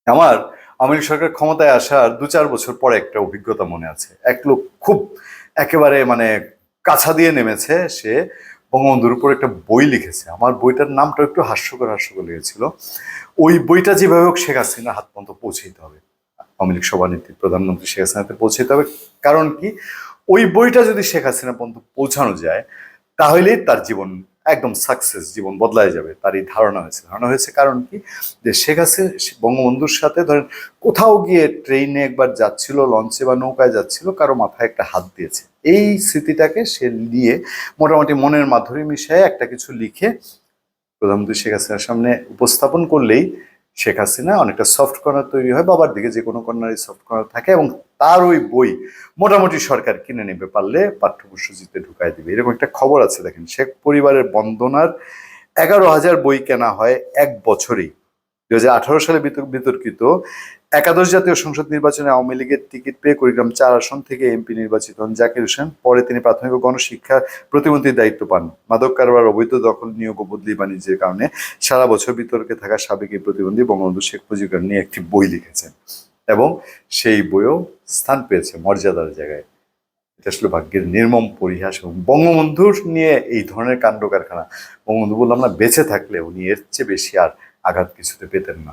আমার আওয়ামী লীগ সরকার ক্ষমতায় আসার ২-৪ বছর পরে একটা অভিজ্ঞতা মনে আছে। এক লোক খুব একেবারে মানে কাছা দিয়ে নেমেছে। সে বঙ্গবন্ধুর উপর একটা বই লিখেছে। আমার বইটার নামটা একটু হাস্যকর লেগেছিল। ওই বইটা যেভাবে হোক শেখ হাসিনার হাত পর্যন্ত পৌঁছে দিতে হবে। আওয়ামী লীগ সভানেত্রী প্রধানমন্ত্রী শেখ হাসিনাতে পৌঁছে দিতে হবে। কারণ কি? ওই বইটা যদি শেখ হাসিনা পর্যন্ত পৌঁছানো যায়, তাহলেই তার জীবন একদম সাকসেস, জীবন বদলায় যাবে। তার এই ধারণা হয়েছে কারণ কি? যে শেখ হাসিনা বঙ্গবন্ধুর সাথে ধরেন কোথাও গিয়ে ট্রেনে একবার যাচ্ছিল, লঞ্চে বা নৌকায় যাচ্ছিল, কারো মাথায় একটা হাত দিয়েছে। এই স্মৃতিটাকে সে নিয়ে মোটামুটি মনের মাধুরী মিশিয়ে একটা কিছু লিখে প্রধানমন্ত্রী শেখ হাসিনার সামনে উপস্থাপন করলেই শেখ হাসিনা অনেকটা সফট কর্নার তৈরি হয়। বাবার দিকে যে কোনো কর্নারই সফট কর্নার থাকে, এবং তার ওই বই মোটামুটি সরকার কিনে নেবে, পারলে পাঠ্যপুস্তকে ঢুকাই দিবে। এরকম একটা খবর আছে। দেখেন, শেখ পরিবারের বন্দনার ১১,০০০ বই কেনা হয় এক বছরেই। ২০১৮ সালে বিতর্কিত একাদশ জাতীয় সংসদ নির্বাচনে আওয়ামী লীগের টিকিট পেয়ে কুড়িগ্রাম ৪ আসন থেকে এমপি নির্বাচিত হন জাকির হোসেন। পরে তিনি প্রাথমিক ও গণশিক্ষা প্রতিমন্ত্রীর দায়িত্ব পান। মাদক কারবার, অবৈধ দখল, নিয়োগ ও বদলি বাণিজ্যের কারণে সারা বছর বিতর্কে থাকা সাবেক এই প্রতিবন্ধী বঙ্গবন্ধু শেখ মুজিবুর নিয়ে একটি বই লিখেছেন, এবং সেই বইও স্থান পেয়েছে মর্যাদার জায়গায়। এটা আসলে ভাগ্যের নির্মম পরিহাস। এবং বঙ্গবন্ধুর নিয়ে এই ধরনের কাণ্ড কারখানা, বঙ্গবন্ধু বললাম না, বেঁচে থাকলে উনি এর চেয়ে বেশি আর আঘাত কিছুতে পেতেন না।